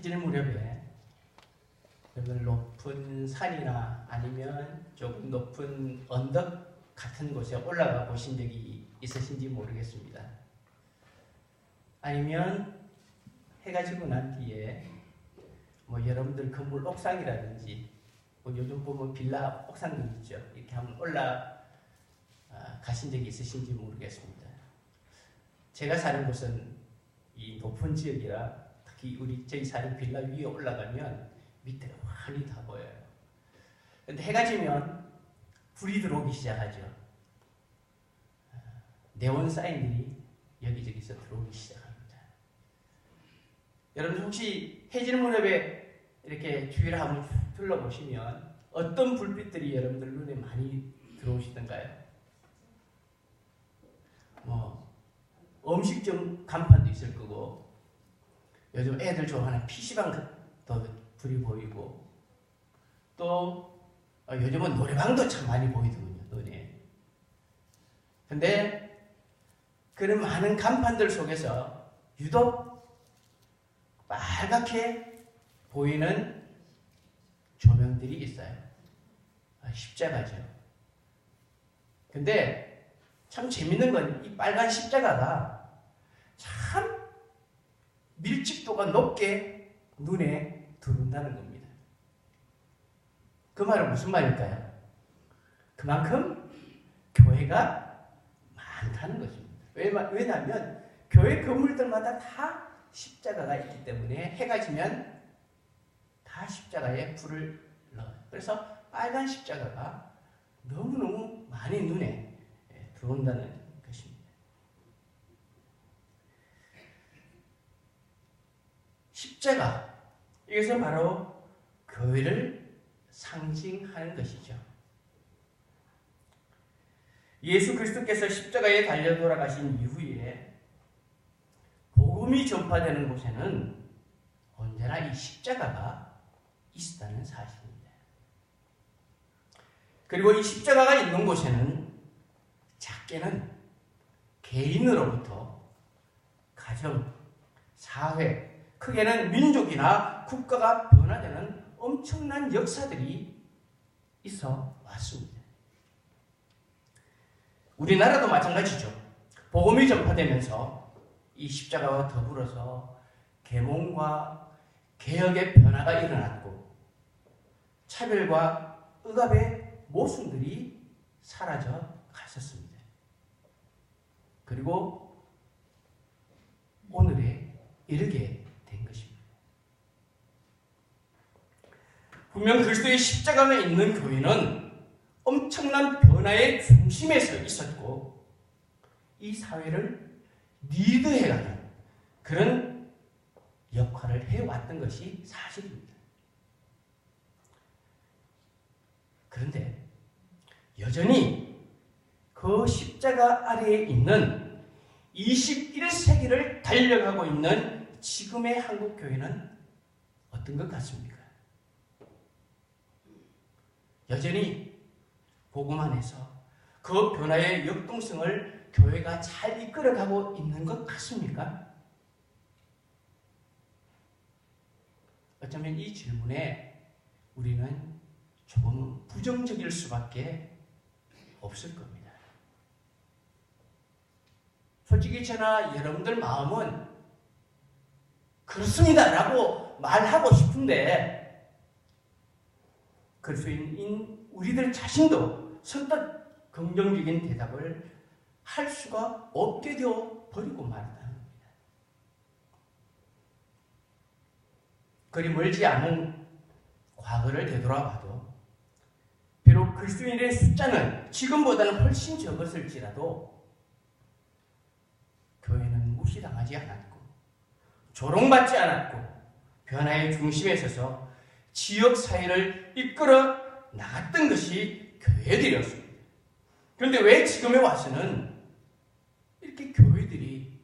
해질 무렵에 여러분 높은 산이나 아니면 조금 높은 언덕 같은 곳에 올라가 보신 적이 있으신지 모르겠습니다. 아니면 해가 지고 난 뒤에 여러분들 건물 옥상이라든지 요즘 보면 빌라 옥상들 있죠. 이렇게 한번 가신 적이 있으신지 모르겠습니다. 제가 사는 곳은 이 높은 지역이라 특히 저희 사는 빌라 위에 올라가면 밑에가 환히 다 보여요. 근데 해가 지면 불이 들어오기 시작하죠. 네온 사인들이 여기저기서 들어오기 시작합니다. 여러분 혹시 해질 무렵에 이렇게 주위를 한번 둘러보시면 어떤 불빛들이 여러분들 눈에 많이 들어오시던가요? 음식점 간판도 있을 거고, 요즘 애들 좋아하는 PC방도 불이 보이고, 또 요즘은 노래방도 참 많이 보이더군요, 눈에. 근데 그런 많은 간판들 속에서 유독 빨갛게 보이는 조명들이 있어요. 십자가죠. 근데 참 재밌는 건 이 빨간 십자가가 참 밀집도가 높게 눈에 들어온다는 겁니다. 그 말은 무슨 말일까요? 그만큼 교회가 많다는 것입니다. 왜냐하면 교회 건물들마다 다 십자가가 있기 때문에 해가 지면 다 십자가에 불을 넣어요. 그래서 빨간 십자가가 너무너무 많이 눈에 들어온다는 것입니다. 십자가, 이것은 바로 교회를 상징하는 것이죠. 예수 그리스도께서 십자가에 달려 돌아가신 이후에 복음이 전파되는 곳에는 언제나 이 십자가가 있었다는 사실입니다. 그리고 이 십자가가 있는 곳에는 작게는 개인으로부터 가정, 사회, 크게는 민족이나 국가가 변화되는 엄청난 역사들이 있어 왔습니다. 우리나라도 마찬가지죠. 복음이 전파되면서 이 십자가와 더불어서 계몽과 개혁의 변화가 일어났고, 차별과 억압의 모순들이 사라져 갔었습니다. 그리고 오늘에 이르게 된 것입니다. 분명 그리스도의 십자가가 있는 교회는 엄청난 변화의 중심에 서 있었고, 이 사회를 리드해가는 그런 역할을 해왔던 것이 사실입니다. 그런데 여전히 그 십자가 아래에 있는 21세기를 달려가고 있는 지금의 한국교회는 어떤 것 같습니까? 여전히 복음 안에서 그 변화의 역동성을 교회가 잘 이끌어가고 있는 것 같습니까? 어쩌면 이 질문에 우리는 조금 부정적일 수밖에 없을 겁니다. 솔직히 저나 여러분들 마음은 그렇습니다 라고 말하고 싶은데, 그리스도인인 우리들 자신도 선뜻 긍정적인 대답을 할 수가 없게 되어 버리고 말았다는 겁니다. 그리 멀지 않은 과거를 되돌아봐도 비록 그리스도인의 숫자는 지금보다는 훨씬 적었을지라도 교회는 무시당하지 않았고 조롱받지 않았고 변화의 중심에 서서 지역 사회를 이끌어 나갔던 것이 교회들이었습니다. 그런데 왜 지금에 와서는 이렇게 교회들이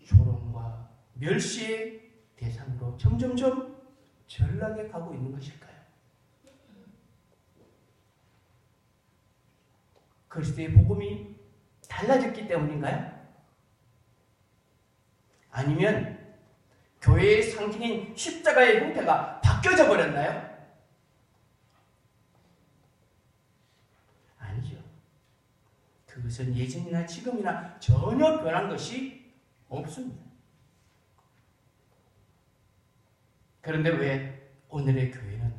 조롱과 멸시의 대상으로 점점점 전락해 가고 있는 것일까요? 그리스도의 복음이 달라졌기 때문인가요? 아니면 교회의 상징인 십자가의 형태가 바뀌어져 버렸나요? 아니죠. 그것은 예전이나 지금이나 전혀 변한 것이 없습니다. 그런데 왜 오늘의 교회는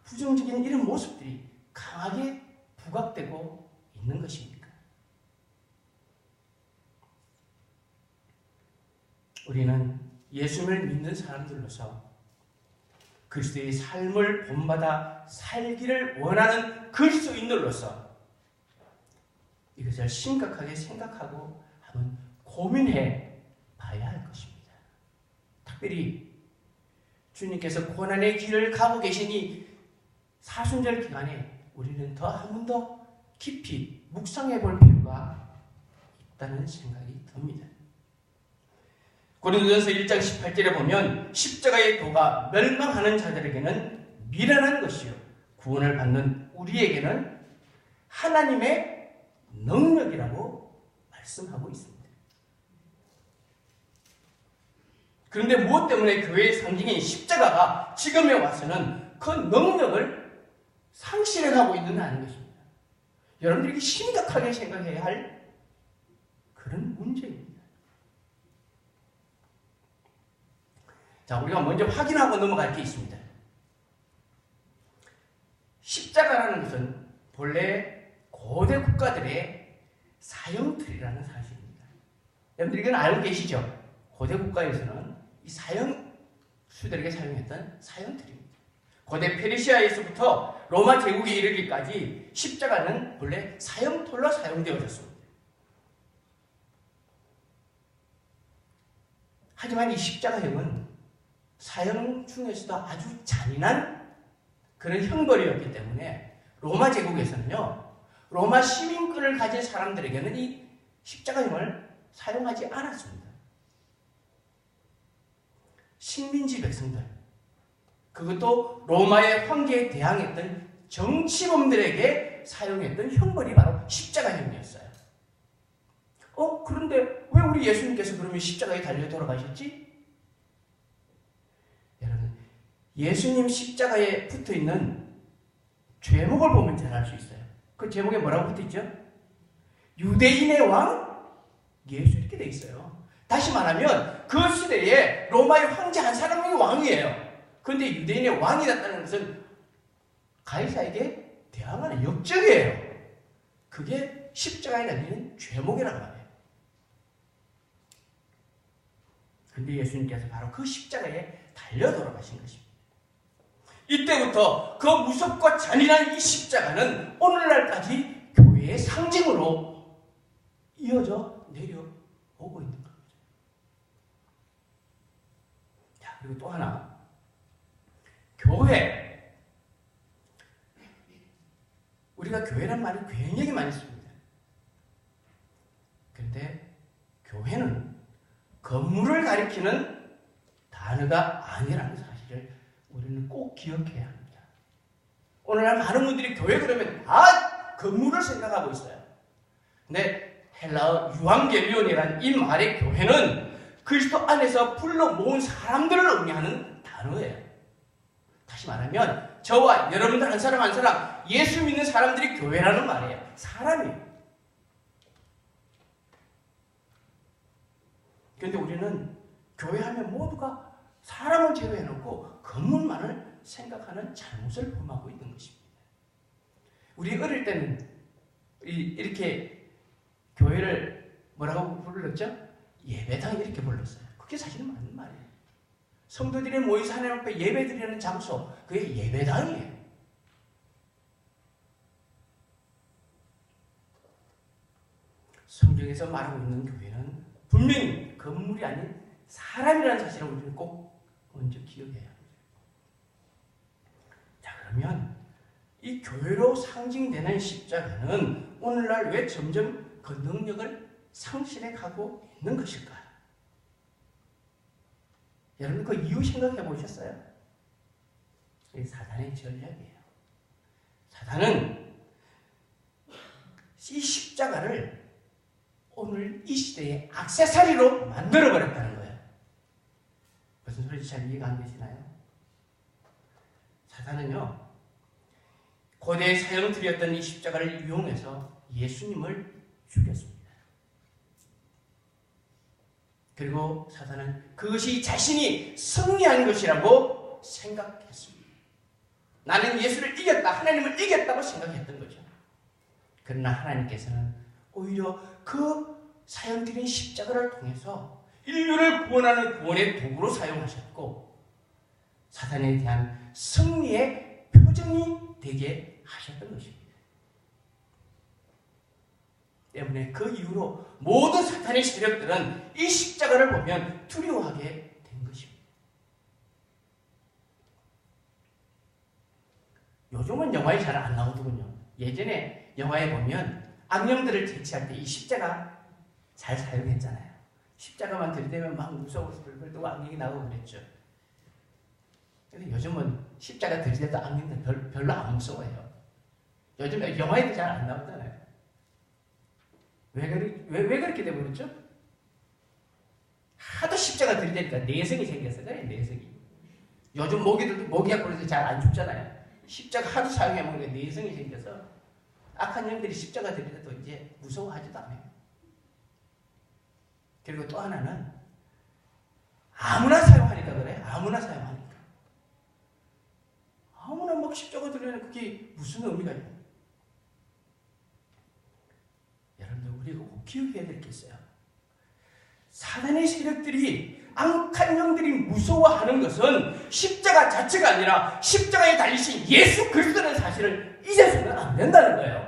부정적인 이런 모습들이 강하게 부각되고 있는 것입니까? 우리는 예수님을 믿는 사람들로서 그리스도의 삶을 본받아 살기를 원하는 그리스도인들로서 이것을 심각하게 생각하고 한번 고민해 봐야 할 것입니다. 특별히 주님께서 고난의 길을 가고 계시니 사순절 기간에 우리는 한 번 더 깊이 묵상해 볼 필요가 있다는 생각이 듭니다. 고린도전서 1장 18절에 보면 십자가의 도가 멸망하는 자들에게는 미련한 것이요 구원을 받는 우리에게는 하나님의 능력이라고 말씀하고 있습니다. 그런데 무엇 때문에 교회의 상징인 십자가가 지금에 와서는 그 능력을 상실해가고 있는 아닌 것입니다. 여러분들이 심각하게 생각해야 할 그런 문제입니다. 자, 우리가 먼저 확인하고 넘어갈 게 있습니다. 십자가라는 것은 본래 고대 국가들의 사형틀이라는 사실입니다. 여러분들 이건 알고 계시죠? 고대 국가에서는 이 사형수들에게 사용했던 사형틀입니다. 고대 페르시아에서부터 로마 제국에 이르기까지 십자가는 본래 사형틀로 사용되어졌습니다. 하지만 이 십자가형은 사형 중에서도 아주 잔인한 그런 형벌이었기 때문에 로마 제국에서는요, 로마 시민권을 가진 사람들에게는 이 십자가형을 사용하지 않았습니다. 식민지 백성들, 그것도 로마의 황제에 대항했던 정치범들에게 사용했던 형벌이 바로 십자가형이었어요. 그런데 왜 우리 예수님께서 그러면 십자가에 달려 돌아가셨지? 여러분, 예수님 십자가에 붙어있는 제목을 보면 잘 알 수 있어요. 그 제목에 뭐라고 붙어있죠? 유대인의 왕 예수 이렇게 돼 있어요. 다시 말하면 그 시대에 로마의 황제 한 사람이 왕이에요. 그런데 유대인의 왕이 됐다는 것은 가이사에게 대항하는 역적이에요. 그게 십자가에 달리는 죄목이라고 말해요. 그런데 예수님께서 바로 그 십자가에 달려 돌아가신 것입니다. 이때부터 그 무섭고 잔인한 이 십자가는 오늘날까지 교회의 상징으로 이어져 내려오고 있는 겁니다. 자, 그리고 또 하나, 교회. 우리가 교회란 말을 굉장히 많이 씁니다. 그런데 교회는 건물을 가리키는 단어가 아니라는 사실을 우리는 꼭 기억해야 합니다. 오늘날 많은 분들이 교회 그러면 다 건물을 생각하고 있어요. 근데 헬라어 유앙겔리온이라는 이 말의 교회는 그리스도 안에서 불러 모은 사람들을 의미하는 단어예요. 다시 말하면 저와 여러분들 한 사람 한 사람, 예수 믿는 사람들이 교회라는 말이에요. 사람이에요. 그런데 우리는 교회하면 모두가 사람을 제외해놓고 건물만을 생각하는 잘못을 범하고 있는 것입니다. 우리 어릴 때는 이렇게 교회를 뭐라고 불렀죠? 예배당 이렇게 불렀어요. 그게 사실은 맞는 말이에요. 성도들이 모여서 하나님 앞에 예배드리는 장소, 그게 예배당이에요. 성경에서 말하고 있는 교회는 분명히 건물이 아닌 사람이라는 사실을 우리는 꼭 먼저 기억해야 합니다. 자, 그러면 이 교회로 상징되는 십자가는 오늘날 왜 점점 그 능력을 상실해 가고 있는 것일까? 여러분 그 이유 생각해 보셨어요? 이게 사단의 전략이에요. 사단은 이 십자가를 오늘 이 시대의 액세서리로 만들어버렸다는 거예요. 무슨 소리죠? 도대체 잘 이해가 안 되시나요? 사탄은요, 고대 사형틀이었던 이 십자가를 이용해서 예수님을 죽였습니다. 그리고 사탄은 그것이 자신이 승리한 것이라고 생각했습니다. 나는 예수를 이겼다, 하나님을 이겼다고 생각했던 거죠. 그러나 하나님께서는 오히려 그 사형들인 십자가를 통해서 인류를 구원하는 구원의 도구로 사용하셨고 사탄에 대한 승리의 표정이 되게 하셨던 것입니다. 때문에 그 이후로 모든 사탄의 세력들은 이 십자가를 보면 두려워하게 된 것입니다. 요즘은 영화에 잘 안 나오더군요. 예전에 영화에 보면 악령들을 퇴치할 때 이 십자가 잘 사용했잖아요. 십자가만 들이대면 막 무서워서 벌벌 떠고 악령이 나오고 그랬죠. 근데 요즘은 십자가 들이대도 악령들 별로 안 무서워해요. 요즘 영화에도 잘 안 나오잖아요. 왜 그렇게 돼버렸죠? 하도 십자가 들이대니까 내성이 생겼어요. 내성이. 요즘 모기약 걸려서 잘 안 죽잖아요. 십자가 하도 사용해먹으니까 내성이 생겨서 악한 영들이 십자가 들이대도 이제 무서워하지도 않아요. 그리고 또 하나는 아무나 사용하니까 그래. 아무나 사용하니까. 아무나 막 십자가 들이대는 그게 무슨 의미가 있나요? 여러분들 우리가 꼭 기억해야 될 게 있어요. 사단의 세력들이 악한 영들이 무서워하는 것은 십자가 자체가 아니라 십자가에 달리신 예수 그리스도라는 사실을 잊어서는 안 된다는 거예요.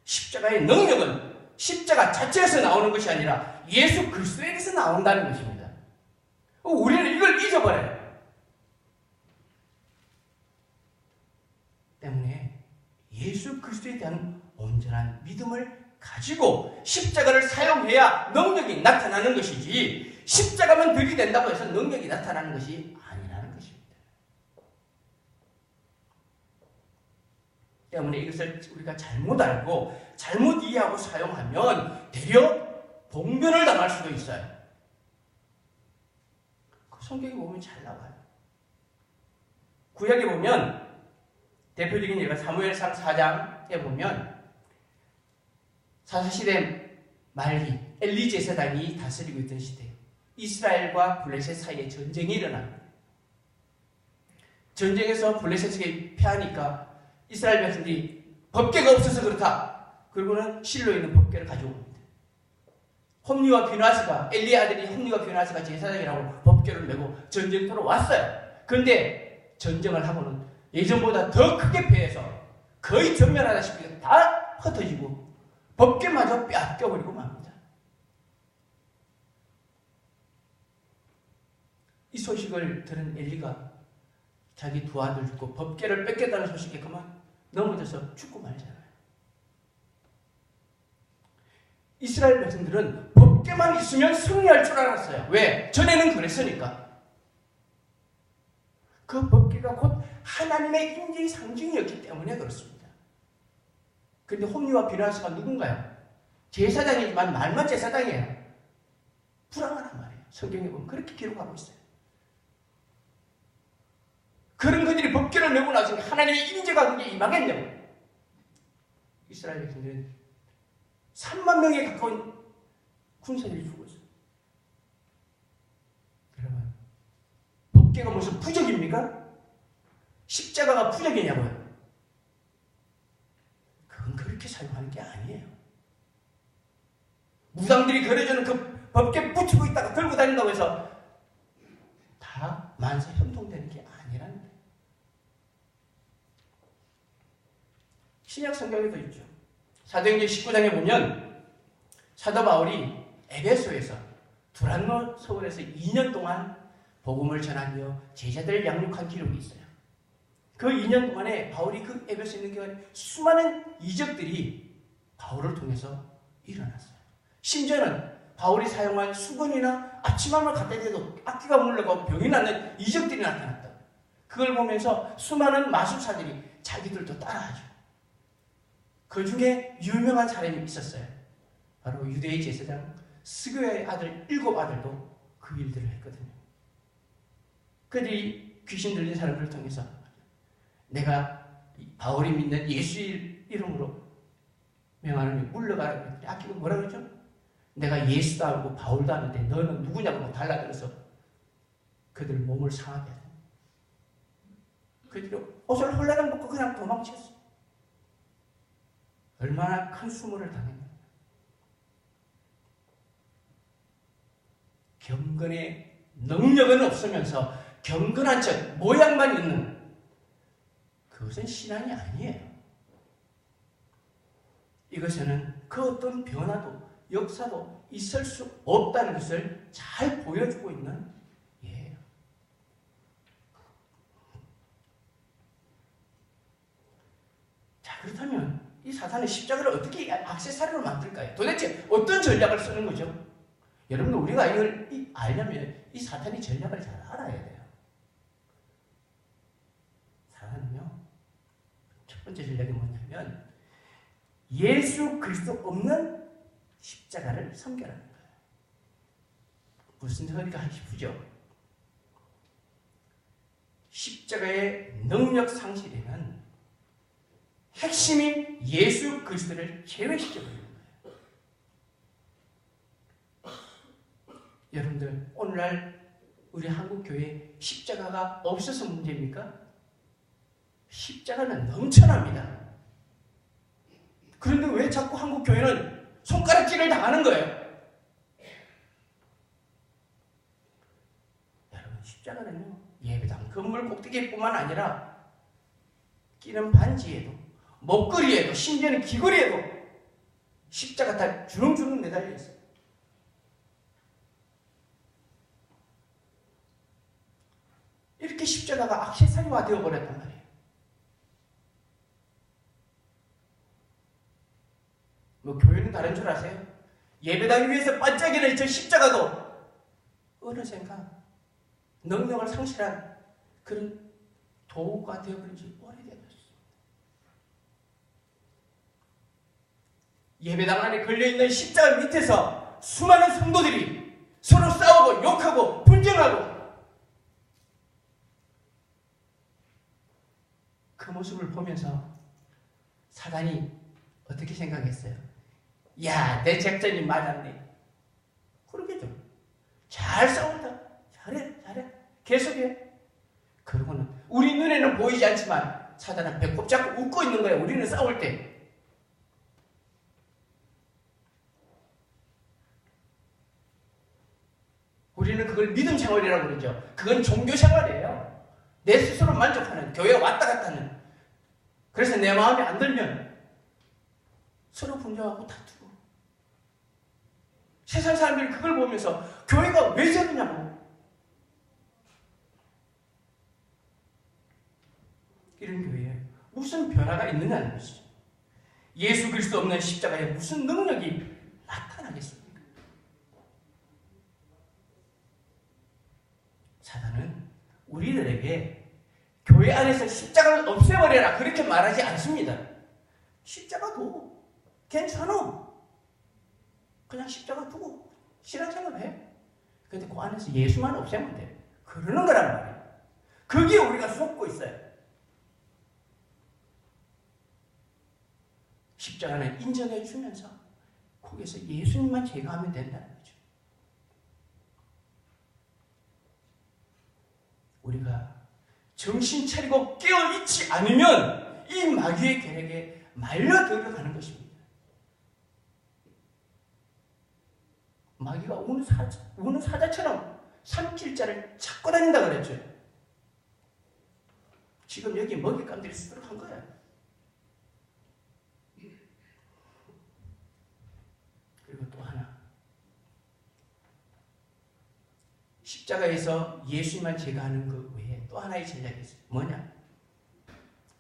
십자가의 능력은 십자가 자체에서 나오는 것이 아니라 예수 그리스도에게서 나온다는 것입니다. 우리는 이걸 잊어버려요. 때문에 예수 그리스도에 대한 온전한 믿음을 가지고 십자가를 사용해야 능력이 나타나는 것이지 십자가만 들이댄다고 해서 능력이 나타나는 것이 아니라는 것입니다. 때문에 이것을 우리가 잘못 알고 잘못 이해하고 사용하면 되려 봉변을 당할 수도 있어요. 그 성경에 보면 잘 나와요. 구약에 보면 대표적인 예가 사무엘상 4장에 보면 사사시대 말기 엘리 제사장이 다스리고 있던 시대에 이스라엘과 블레셋 사이에 전쟁이 일어납니다. 전쟁에서 블레셋에게 패하니까 이스라엘 백성들이 법궤가 없어서 그렇다. 그리고는 실로에 있는 법궤를 가져옵니다. 홈리와 비나스가 엘리의 아들이 홈리와 비나스가 제사장이라고 법궤를 메고 전쟁터로 왔어요. 그런데 전쟁을 하고는 예전보다 더 크게 패해서 거의 전면하다시피 다 흩어지고 법궤마저 빼앗겨버리고 맙니다. 이 소식을 들은 엘리가 자기 두 아들 죽고 법궤를 뺏겼다는 소식에 그만 넘어져서 죽고 말잖아요. 이스라엘 백성들은 법궤만 있으면 승리할 줄 알았어요. 왜? 전에는 그랬으니까. 그 법궤가 곧 하나님의 임재의 상징이었기 때문에 그렇습니다. 그런데 홈리와 비나스가 누군가요? 제사장이지만 말만 제사장이에요. 불안하단 말이에요. 성경에 보면 그렇게 기록하고 있어요. 그런 그들이 법궤를 메고 나서 하나님의 임재가 그게 임하겠냐고. 이스라엘 백성들은 3만 명에 가까운 군사들이 죽었어요. 여러분, 법궤가 무슨 부적입니까? 십자가가 부적이냐고요? 그건 그렇게 사용하는 게 아니에요. 무당들이 그려주는 그 법궤 붙이고 있다가 들고 다닌다고 해서 다 만사 형통되는 게 아니라는 거예요. 신약 성경에도 있죠. 사도행전 19장에 보면 사도 바울이 에베소에서 두란노 서원에서 2년 동안 복음을 전하며 제자들을 양육한 기록이 있어요. 그 2년 동안에 바울이 그 에베소에 있는 기간에 수많은 이적들이 바울을 통해서 일어났어요. 심지어는 바울이 사용한 수건이나 앞치마를 갖다 대도 악기가 물러가고 병이 낫는 이적들이 나타났다. 그걸 보면서 수많은 마술사들이 자기들도 따라하죠. 그 중에 유명한 사람이 있었어요. 바로 유대의 제사장 스교의 아들 7 아들도 그 일들을 했거든요. 그들이 귀신 들린 사람들을 통해서 내가 바울이 믿는 예수 이름으로 명하노니 물러가라고 했더니 아끼고 뭐라 그러죠? 내가 예수도 알고 바울도 아는데 너는 누구냐고 달라들어서 그들 몸을 상하게 하죠. 그들이 옷을 홀라당 벗고 그냥 도망쳤어. 얼마나 큰 수모를 당했나. 경건의 능력은 없으면서 경건한 척 모양만 있는 그것은 신앙이 아니에요. 이것에는 그 어떤 변화도 역사도 있을 수 없다는 것을 잘 보여주고 있는 예예요. 자, 그렇다면 이 사탄의 십자가를 어떻게 액세서리로 만들까요? 도대체 어떤 전략을 쓰는 거죠? 여러분, 우리가 이걸 알려면 이 사탄의 전략을 잘 알아야 돼요. 사탄은요, 첫 번째 전략이 뭐냐면 예수 그리스도 없는 십자가를 섬겨라는 거예요. 무슨 소리가 싶으죠? 십자가의 능력 상실에는 핵심이 예수 그리스도를 제외시켜버리는 거예요. 여러분들, 오늘날 우리 한국교회에 십자가가 없어서 문제입니까? 십자가는 넘쳐납니다. 그런데 왜 자꾸 한국교회는 손가락질을 당하는 거예요? 여러분, 십자가는요, 예배당 건물 꼭대기뿐만 아니라 끼는 반지에도, 목걸이에도, 심지어는 귀걸이에도 십자가 다 주렁주렁 매달려 있어요. 이렇게 십자가가 액세서리화 되어버렸단 말이에요. 뭐 교회는 다른 줄 아세요? 예배당 위에서 반짝이는 저 십자가도 어느샌가 능력을 상실한 그런 도구가 되어버린 지 오래되었습니다. 예배당 안에 걸려있는 십자가 밑에서 수많은 성도들이 서로 싸우고 욕하고 분쟁하고 그 모습을 보면서 사단이 어떻게 생각했어요? 야, 내 작전이 맞았네. 그러겠죠. 잘 싸운다. 잘해. 계속해. 그러고는 우리 눈에는 보이지 않지만 사단은 배꼽 잡고 웃고 있는 거야. 우리는 싸울 때. 우리는 그걸 믿음 생활이라고 그러죠. 그건 종교 생활이에요. 내 스스로 만족하는, 교회 왔다 갔다 하는. 그래서 내 마음에 안 들면 서로 분쟁하고 다투고. 세상 사람들이 그걸 보면서 교회가 왜 저러냐고. 이런 교회에 무슨 변화가 있느냐는 것이죠. 예수 그리스도 없는 십자가에 무슨 능력이 나타나겠습니까? 사단은 우리들에게 교회 안에서 십자가를 없애버려라 그렇게 말하지 않습니다. 십자가도 괜찮아. 그냥 십자가 두고 신앙생활 해. 근데 그 안에서 예수만 없애면 돼. 그러는 거란 말이에요. 거기에 우리가 속고 있어요. 십자가는 인정해 주면서 거기에서 예수님만 제거하면 된다는 거죠. 우리가 정신 차리고 깨어있지 않으면 이 마귀의 계략에 말려 들어가는 것입니다. 마귀가 우는 사자처럼 산길자를 찾고 다닌다 그랬죠. 지금 여기 먹잇감들이 쓰도록 한 거야. 그리고 또 하나, 십자가에서 예수님만 제거하는 그 외에 또 하나의 전략이 있어요. 뭐냐?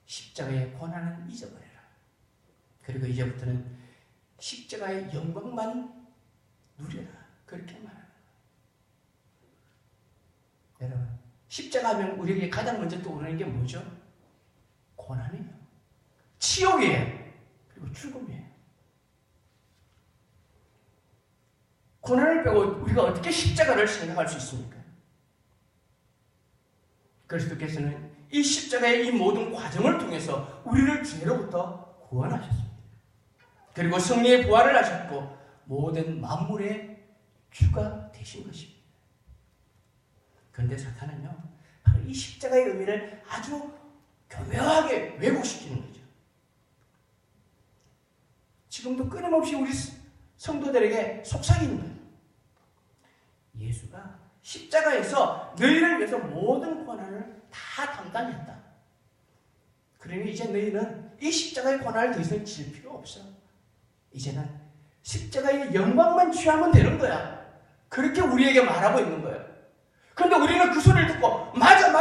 십자가의 고난은 잊어버려라. 그리고 이제부터는 십자가의 영광만 누려라. 그렇게 말하는 거예요. 여러분, 십자가 하면 우리에게 가장 먼저 떠오르는 게 뭐죠? 고난이에요. 치욕이에요. 그리고 죽음이에요. 고난을 빼고 우리가 어떻게 십자가를 생각할 수 있습니까? 그리스도께서는 이 십자가의 이 모든 과정을 통해서 우리를 죄로부터 구원하셨습니다. 그리고 승리의 부활을 하셨고 모든 만물의 주가 되신 것입니다. 그런데 사탄은요, 바로 이 십자가의 의미를 아주 교묘하게 왜곡시키는 거죠. 지금도 끊임없이 우리 성도들에게 속삭이는 거예요. 예수가 십자가에서 너희를 위해서 모든 고난을 다 담당했다. 그러니 이제 너희는 이 십자가의 고난을 더 이상 질 필요 없어. 이제는 십자가의 영광만 취하면 되는 거야. 그렇게 우리에게 말하고 있는 거예요. 그런데 우리는 그 소리를 듣고 맞아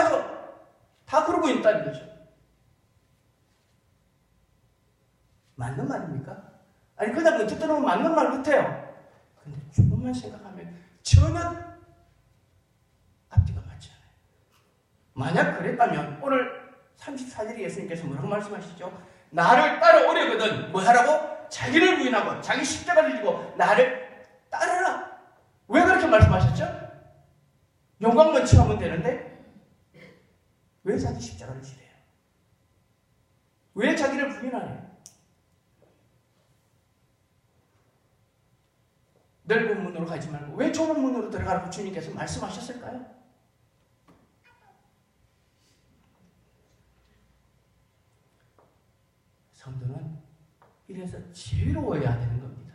다 그러고 있다는 거죠. 맞는 말입니까? 아니 그냥 언뜻 들으면 맞는 말 같아요. 근데 조금만 생각하면 전혀 앞뒤가 맞지 않아요. 만약 그랬다면 오늘 34절에 예수님께서 뭐라고 말씀하시죠? 나를 따라오려거든 뭐 하라고? 자기를 부인하고 자기 십자가를 지고 나를 따르라. 왜 그렇게 말씀하셨죠? 영광만 취하면 되는데 왜 자기 십자가를 지래요? 왜 자기를 부인하래요? 넓은 문으로 가지 말고 왜 좁은 문으로 들어가라고 주님께서 말씀하셨을까요? 성도는 이래서 지혜로워야 되는 겁니다.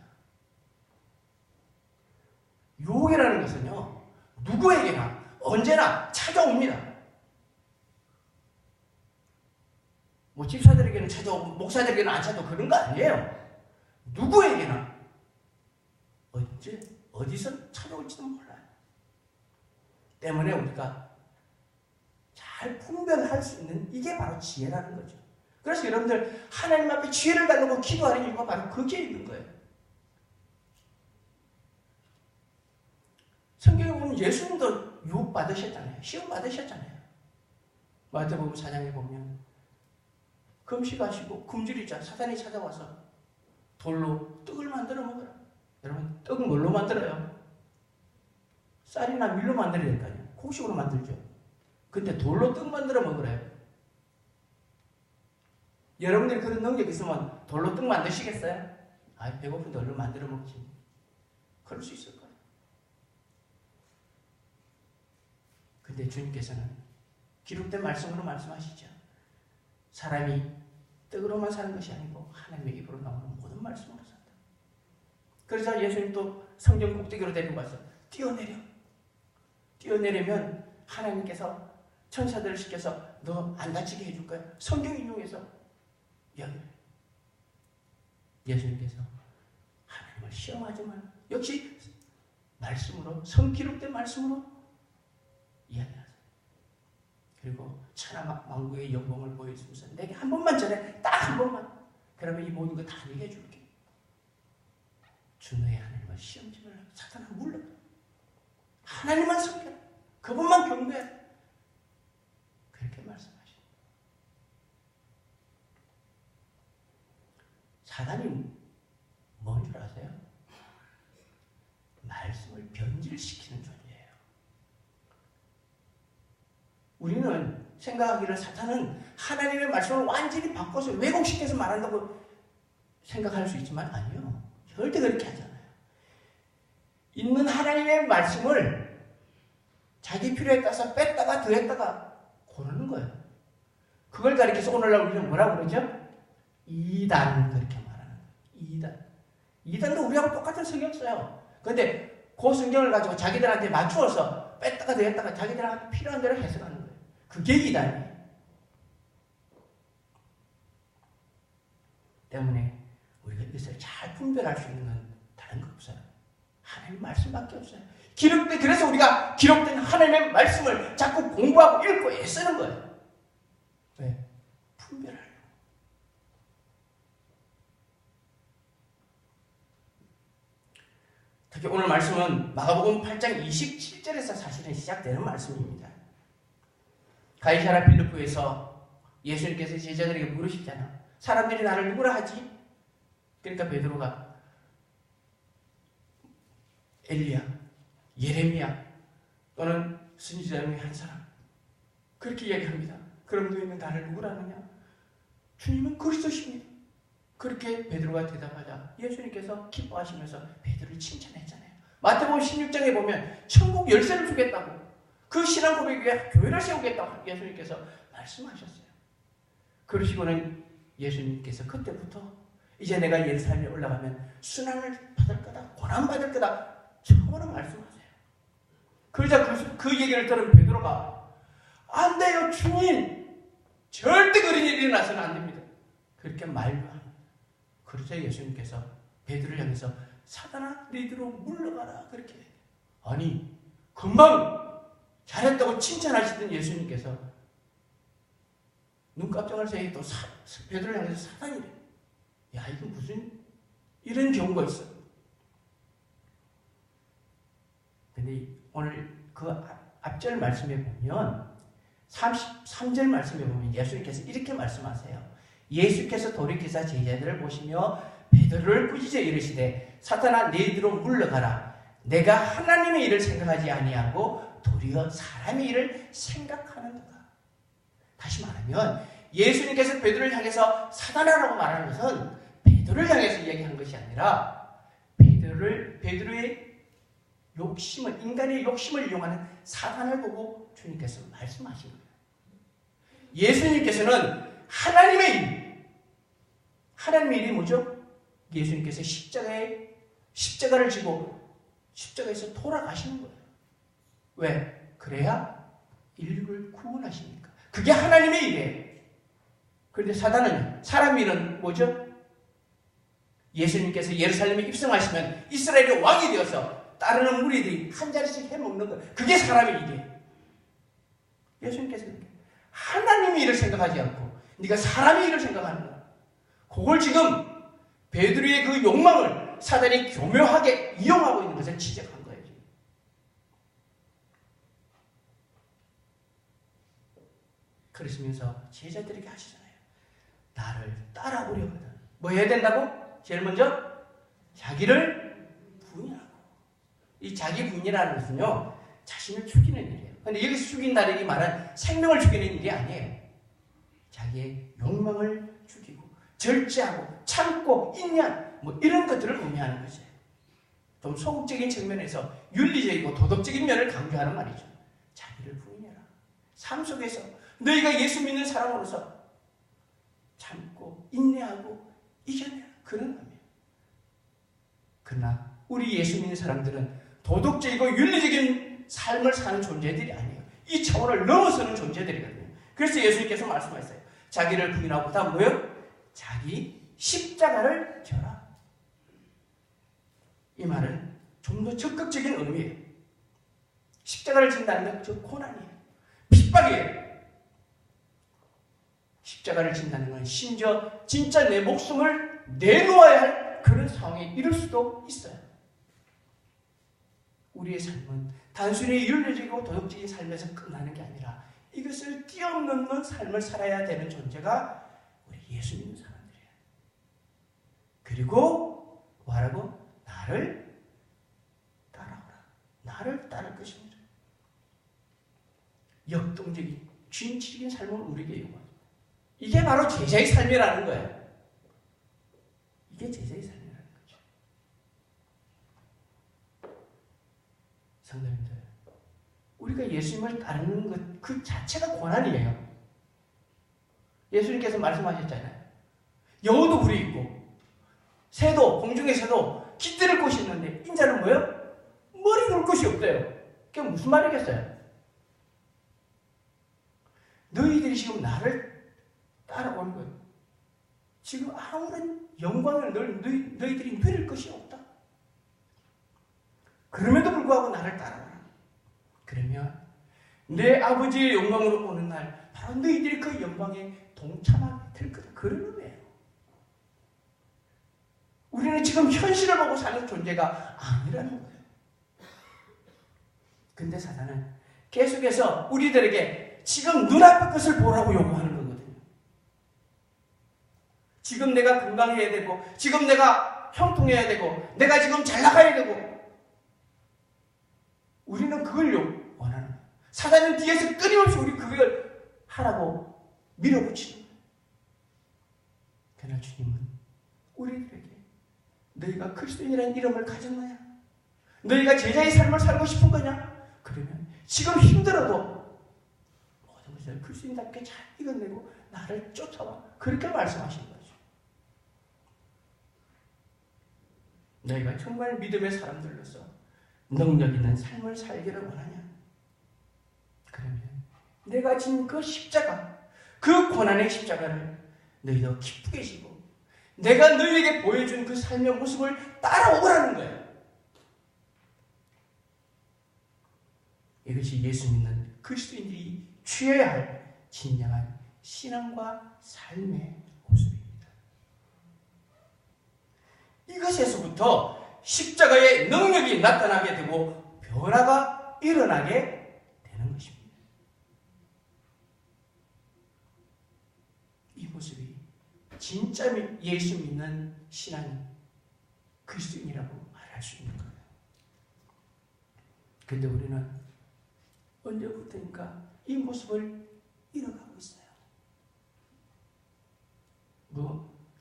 유혹이라는 것은요, 누구에게나 언제나 찾아옵니다. 뭐 집사들에게는 찾아오고 목사들에게는 안 찾아오고 그런 거 아니에요. 누구에게나 언제 어디서 찾아올지도 몰라요. 때문에 우리가 잘 분별할 수 있는 이게 바로 지혜라는 거죠. 그래서 여러분들 하나님 앞에 지혜를 달라고 기도하는 이유가 바로 거기에 있는 거예요. 성경에 보면 예수님도 유혹받으셨잖아요. 시험 받으셨잖아요. 마태복음 4장에 보면 금식하시고 굶주리자 사단이 찾아와서 돌로 떡을 만들어 먹어라. 여러분 떡은 뭘로 만들어요? 쌀이나 밀로 만들어야 될 거 아니에요. 곡식으로 만들죠. 근데 돌로 떡 만들어 먹으래요. 여러분들이 그런 능력이 있으면 돌로 떡 만드시겠어요? 아, 배고픈데 얼른 만들어 먹지. 그럴 수 있을 거예요. 근데 주님께서는 기록된 말씀으로 말씀하시죠. 사람이 떡으로만 사는 것이 아니고 하나님의 입으로 나오는 모든 말씀으로 산다. 그래서 예수님 또 성전 꼭대기로 데리고 가서 뛰어내리면 하나님께서 천사들을 시켜서 너 안 다치게 해줄 거야. 성경 인용해서 예수님께서 하나님을 시험하지만 역시 말씀으로 성기록된 말씀으로 이야기하세요. 그리고 천하만국의 영광을 보여주면서 내게 한 번만 전해, 딱 한 번만. 그러면 이 모든 거 다 얘기해 줄게. 주 너의 하나님을 시험지 말라. 사탄아 물러. 하나님만 섬겨라. 그분만 경배해. 그렇게 말씀하십니다. 사단이 뭔 줄 아세요? 말씀을 변질시키는 존재예요. 우리는 생각하기를 사탄은 하나님의 말씀을 완전히 바꿔서 왜곡시켜서 말한다고 생각할 수 있지만 아니요. 절대 그렇게 하잖아요. 있는 하나님의 말씀을 자기 필요에 따라서 뺐다가 더했다가 고르는 거예요. 그걸 가리켜서 오늘날 우리는 뭐라고 그러죠? 이단 그렇게 말하는 거예요. 이단도 우리하고 똑같은 성경 써요. 그런데 그 성경을 가지고 자기들한테 맞추어서 뺐다가 더했다가 자기들한테 필요한 대로 해석하는 거예요. 그게 이단이에요. 때문에 우리가 이것을 잘 분별할 수 있는 건 다른 거 없어요. 하나님 말씀밖에 없어요. 그래서 우리가 기록된 하나님의 말씀을 자꾸 공부하고 읽고 애쓰는 거예요. 왜? 분별하려고. 특히 오늘 말씀은 마가복음 8장 27절에서 사실은 시작되는 말씀입니다. 가이사랴 빌립보에서 예수님께서 제자들에게 물으시잖아. 사람들이 나를 누구라 하지? 그러니까 베드로가 엘리야, 예레미야 또는 선지자 중에 한 사람 그렇게 이야기합니다. 그럼 너희는 나를 누구라 하느냐? 주님은 그리스도십니다. 그렇게 베드로가 대답하자 예수님께서 기뻐하시면서 베드로를 칭찬했잖아요. 마태복음 16장에 보면 천국 열쇠를 주겠다고 그 신앙 고백 위에 교회를 세우겠다고 예수님께서 말씀하셨어요. 그러시고는 예수님께서 그때부터 이제 내가 예루살렘에 올라가면 순환을 받을 거다, 고난 받을 거다 처음으로 말씀하세요. 그러자 그 얘기를 들은 베드로가 안 돼요 주님, 절대 그런 일이 일어나서는 안 됩니다. 그렇게 말도 합니다. 그러자 예수님께서 베드로를 향해서 사단아 너희들로 물러가라 그렇게 해요. 아니 금방 잘했다고 칭찬하시던 예수님께서 눈 깜짝할 새에 또 베드로를 향해서 사단이래. 야 이거 무슨 이런 경우가 있어. 근데 오늘 그 앞절 말씀에 보면 33절 말씀에 보면 예수님께서 이렇게 말씀하세요. 예수께서 돌이키사 제자들을 보시며 베드로를 꾸짖어 이르시되 사탄아 너희들로 물러가라. 내가 하나님의 일을 생각하지 아니하고 도리어 사람의 일을 생각하는도다. 다시 말하면 예수님께서 베드로를 향해서 사단아라고 말하는 것은 베드로를 향해서 이야기한 것이 아니라 베드로의 욕심을, 인간의 욕심을 이용하는 사단을 보고 주님께서 말씀하신 거예요. 예수님께서는 하나님의 일이 뭐죠? 예수님께서 십자가를 지고 십자가에서 돌아가시는 거예요. 왜? 그래야 인류를 구원하십니까? 그게 하나님의 일이에요. 그런데 사단은 사람 일은 뭐죠? 예수님께서 예루살렘에 입성하시면 이스라엘의 왕이 되어서 따르는 무리들이 한 자리씩 해먹는 것. 그게 사람의 일이에요. 예수님께서 하나님의 일을 생각하지 않고 네가 사람의 일을 생각하는 거야. 그걸 지금 베드로의 그 욕망을 사단이 교묘하게 이용하고 있는 것을 지적한 거예요. 그러시면서 제자들에게 하시잖아요. 나를 따라오려거든. 뭐 해야 된다고? 제일 먼저 자기를 부인하고. 이 자기 부인이라는 것은요, 자신을 죽이는 일이에요. 그런데 여기서 죽인다는 이 말은 생명을 죽이는 일이 아니에요. 자기의 욕망을 죽이고 절제하고 참고 인내하는 뭐 이런 것들을 의미하는 거죠. 좀 소극적인 측면에서 윤리적이고 도덕적인 면을 강조하는 말이죠. 자기를 부인해라. 삶 속에서 너희가 예수 믿는 사람으로서 참고 인내하고 이겨내라. 그런 의미예요. 그러나 우리 예수 믿는 사람들은 도덕적이고 윤리적인 삶을 사는 존재들이 아니에요. 이 차원을 넘어서는 존재들이거든요. 그래서 예수님께서 말씀하셨어요. 자기를 부인하고 다음 뭐예요? 자기 십자가를 져라. 이 말은 좀 더 적극적인 의미예요. 십자가를 진다는 건 저 고난이에요. 핍박이에요. 십자가를 진다는 건 심지어 진짜 내 목숨을 내놓아야 할 그런 상황에 이를 수도 있어요. 우리의 삶은 단순히 윤리적이고 도덕적인 삶에서 끝나는 게 아니라 이것을 뛰어넘는 삶을 살아야 되는 존재가 우리 예수 믿는 사람들이에요. 그리고 뭐하라고? 나를 따라오라. 나를 따를 것입니다. 역동적인 주인치적인 삶을 우리에게 요구합니다. 이게 바로 제자의 삶이라는 거예요. 이게 제자의 삶이라는 거죠. 성도님들, 우리가 예수님을 따르는 것 그 자체가 고난이에요. 예수님께서 말씀하셨잖아요. 여우도 굴이 있고 새도, 공중의 새도 깃들을 곳이 있는데 인자는 뭐예요? 머리 둘 곳이 없대요. 그게 무슨 말이겠어요? 너희들이 지금 나를 따라오는 거예요. 지금 아무런 영광을 너희들이 누릴 것이 없다. 그럼에도 불구하고 나를 따라오라. 그러면 내 아버지의 영광으로 오는 날 바로 너희들이 그 영광에 동참하게 될 거다. 그런 의미예요. 우리는 지금 현실을 보고 사는 존재가 아니라는 거예요. 근데 사단은 계속해서 우리들에게 지금 눈앞의 것을 보라고 요구하는 거거든요. 지금 내가 건강해야 되고 지금 내가 형통해야 되고 내가 지금 잘 나가야 되고 우리는 그걸 원하는 거예요. 사단은 뒤에서 끊임없이 우리 그걸 하라고 밀어붙이는 거예요. 그러나 주님은 우리들에게 너희가 그리스도인이라는 이름을 가졌느냐? 너희가 제자의 삶을 살고 싶은 거냐? 그러면 지금 힘들어도 모든 것을 그리스도인답게 잘 이겨내고 나를 쫓아와. 그렇게 말씀하신 거죠. 너희가 정말 믿음의 사람들로서 능력 있는 삶을 살기를 원하냐? 그러면 내가 진 그 십자가, 그 고난의 십자가를 너희도 기쁘게 지고 내가 너희에게 보여준 그 삶의 모습을 따라오라는 거예요. 이것이 예수 믿는 그리스도인들이 취해야 할 진정한 신앙과 삶의 모습입니다. 이것에서부터 십자가의 능력이 나타나게 되고 변화가 일어나게 되는 것입니다. 이 모습이 진짜 예수 믿는 신앙 그리스도인이라고 말할 수 있는 거예요. 그런데 우리는 언제부터인가 이 모습을 잃어가고 있어요.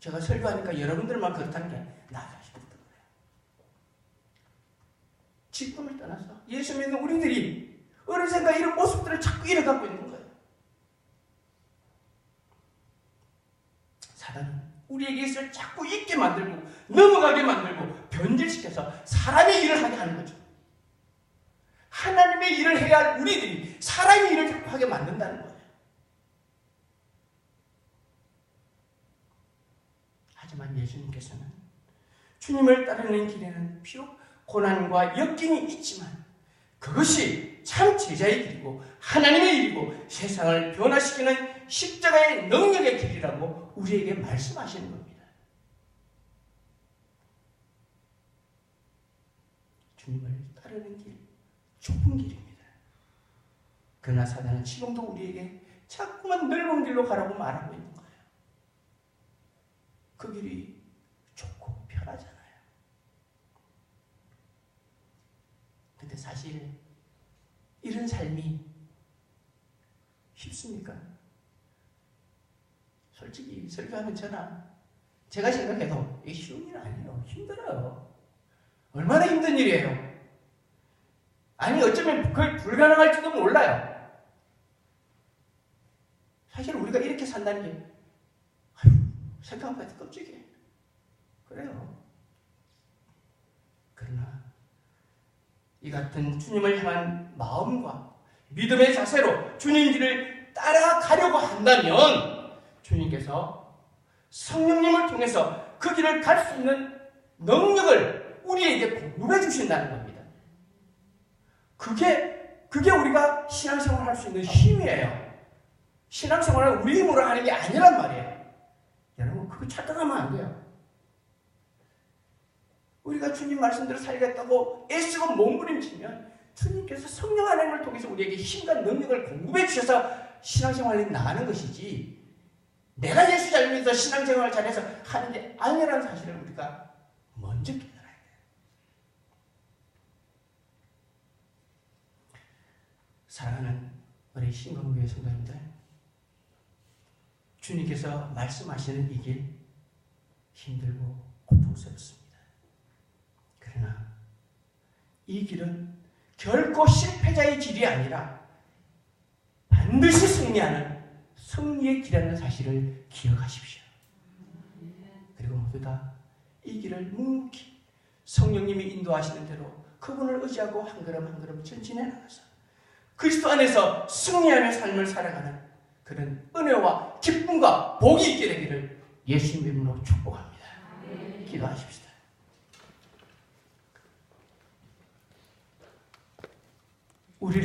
제가 설교하니까 여러분들만 그렇다는 게 나 자신부터 그래요. 직분을 떠나서 예수 믿는 우리들이 어느샌가 이런 모습들을 자꾸 잃어가고 있는 거예요. 사단은 우리에게 있을 자꾸 잊게 만들고 넘어가게 만들고 변질시켜서 사람의 일을 하게 하는 거죠. 하나님의 일을 해야 할 우리들이 사람의 일을 자꾸 하게 만든다는 거예요. 하지만 예수님께서는 주님을 따르는 길에는 비록 고난과 역경이 있지만 그것이 참 제자의 길이고 하나님의 일이고 세상을 변화시키는 십자가의 능력의 길이라고 우리에게 말씀하시는 겁니다. 주님을 따르는 길, 좁은 길입니다. 그러나 사단은 지금도 우리에게 자꾸만 넓은 길로 가라고 말하고 있는 거예요. 그 길이 좁고 편하잖아요. 근데 사실 이런 삶이 쉽습니까? 솔직히 설교하는 제가 생각해도 이게 쉬운 일 아니에요. 힘들어요. 얼마나 힘든 일이에요. 아니 어쩌면 그걸 불가능할지도 몰라요. 사실 우리가 이렇게 산다는 게 생각보다 끔찍해. 그래요. 그러나 이 같은 주님을 향한 마음과 믿음의 자세로 주님 길을 따라가려고 한다면 주님께서 성령님을 통해서 그 길을 갈 수 있는 능력을 우리에게 공급해 주신다는 겁니다. 그게 우리가 신앙생활을 할 수 있는 힘이에요. 신앙생활은 우리 힘으로 하는 게 아니란 말이에요. 여러분 그거 착각하면 안 돼요. 우리가 주님 말씀대로 살겠다고 애쓰고 몸부림치면 주님께서 성령 하나님을 통해서 우리에게 힘과 능력을 공급해 주셔서 신앙생활이 나가는 것이지 내가 예수 잘 믿어서 신앙생활을 잘해서 하는 게 아니라는 사실을 우리가 먼저 깨달아야 돼요. 사랑하는 우리 신건교회 성도님들, 주님께서 말씀하시는 이 길 힘들고 고통스럽습니다. 그러나 이 길은 결코 실패자의 길이 아니라 반드시 승리하는 승리의 길이라는 사실을 기억하십시오. 그리고 모두 다 이 길을 묵묵히 성령님이 인도하시는 대로 그분을 의지하고 한 걸음 한 걸음 전진해 나가서 그리스도 안에서 승리하는 삶을 살아가는 그런 은혜와 기쁨과 복이 있게 되기를 예수님 이름으로 축복합니다. 기도하십시다. 우리를